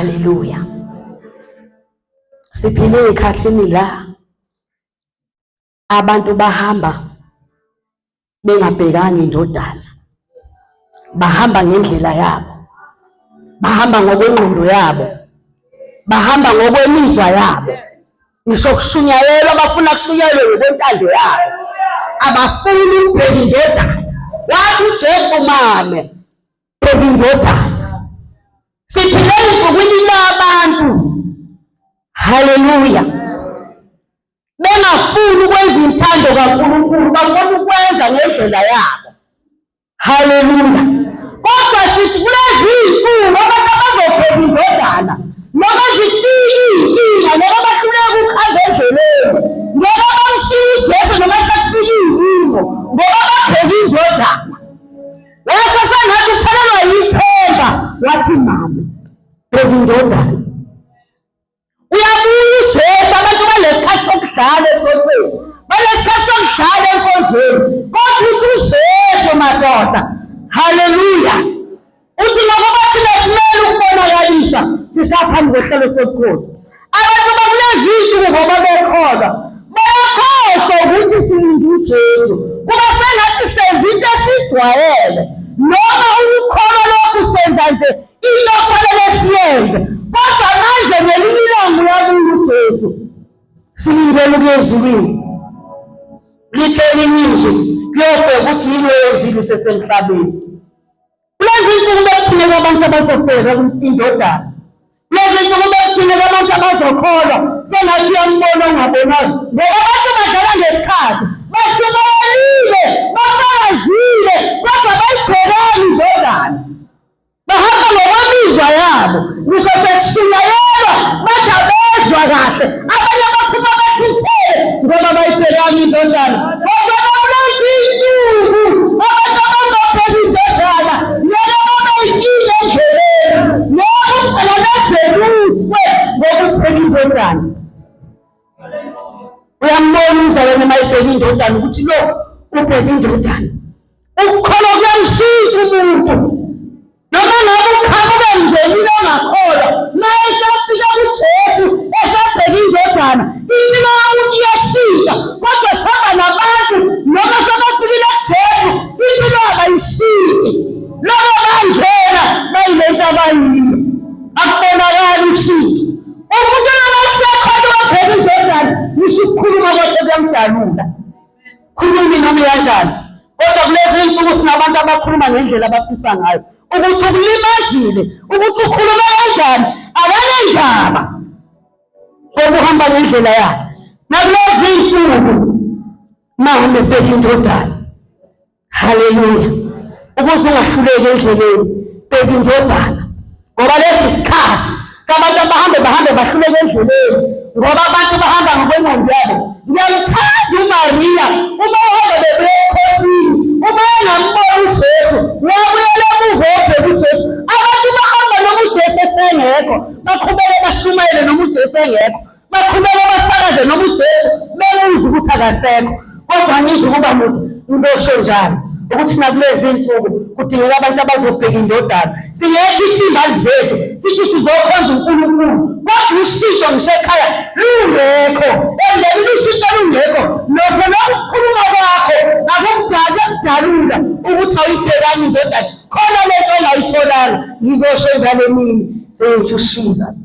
Haleluya. Siphile ekhathini la abantu bahamba bengabhekanga indodana, bahamba ngendlela yabo, bahamba ngokwengqondo yabo, bahamba ngokwemizwa yabo. Ngisho kushunyayelwa bafuna kushunyayelwe ngokwentando yabo, abafuni ukubheka indodana. Wathi uJesu mame bheka indodana. Siphile ezinsukwini labantu, haleluya, bengafuni ukwenza intando kaNkulunkulu, bafuna ukwenza ngendlela yabo, haleluya. Kodwa sithi kulezi zinsuku abantu abazobheka indodana noma zifike iy'nkinga noma bahluleka ukuhamba endleleni, ngoba bamshiya uJesu noma safike iy'nkinga, ngoba babheka indodana. Wathi sengathi uphelelwa yithemba, wathi mama bheka indodana. Uyabuya uJesu, abantu balesikhathi sokudlala esonweni, balesikhathi sokudlala enkonzweni, kodwa uthi uJesu madoda, haleluya, uthi nabo bathi lesimele ukubonakalisa sisaphambi kwehlelo sobukhosi. Abantu bakulezi zinsuku ngoba bekholwa bayakhohlwa ukuthi silinde uJesu, kuba sengathi senza into esijwayele, noma ukukholwa lokhu senza nje into ofanele siyenze. Kodwa manje ngelinye ilanga uyabuya uJesu, silindele ukuya ezulwini, lithele ilizwi kuyobheka ukuthi yini oyenzile usesemhlabeni. Kulezi zinsuku bekudingeka abantu abazobheka indodana. Kulezi zinsuku bekudingeka abantu abazokholwa sengathi uyambona ongabonayo, ngoba abantu badlala ngesikhathi, bashumayelile, bafakazile, kodwa bayibhekani indodana. Bahamba ngokwemizwa yabo, ngisho bekushunyayelwa bathi abezwa kahle, abanye baphuma bathithele ngoba bayibhekani indodana. Kodwa kulezi zinsuku abantu abazobheka indodana noma babayinkinga endleleni, noma umsebenzi ngokubheka indodana. Uyambona umzalwane uma ebheka indodana ukuthi lo ubheka indodana. Ukukholwa kuyamshintsha umuntu, noma ngabe ukhaba bengenile ongakholwa, ma esafika kuJesu esabheka indodana, impilo yomuntu iyashintsha. Kodwa sihamba nabantu noma sebafikile kuJesu, impilo yabo ayishintshi. Loko bangena bayilento abayiyo, akubonakali ushintsho. Umuntu noma sekholwa wabheka indodana, ngisho ukukhuluma kwakhe kuyamdalula. Khulumi noma kanjani, kodwa kulezi zinsuku sinabantu abakhuluma ngendlela abafisa ngayo, ukuthi ukulimazile, ukuthi ukhulume kanjani, akanendaba ngokuhamba ngendlela yakhe. Nakulezi zinsuku mawume bheka indodana, haleluya, ukuze ungahluleki endleleni, bheka indodana. Ngoba lesi sikhathi sabantu abahambe bahluleke endleleni, ngoba abantu bahamba ngokwengqondo yabo. Ngiyamthanda uMariya, uma uhamba bebuya ebukhosini, uma engambona uJesu, wabuyela emuva obheka uJesu. Abantu bahamba noma uJesu esengekho, baqhubeke bashumayele noma uJesu engekho, baqhubeke basakaze noma uJesu bemuzi ukuthi akasekho. Kodwa ngisho ukuba muntu ngizosho njani ukuthi nakulezi zinsuku kudingeka abantu abazobheka indodana. Singekho izimbali zethu sithi sizokhonza uNkulunkulu, kodwa ushintsho ngisho ekhaya lungekho, endleleni ushintsho lungekho. Noze nokukhuluma kwakho akudalula ukuthi awuyibhekani indodana, khona lento ongayitholanga. Ngizosho njalo emini, thank you Jesus.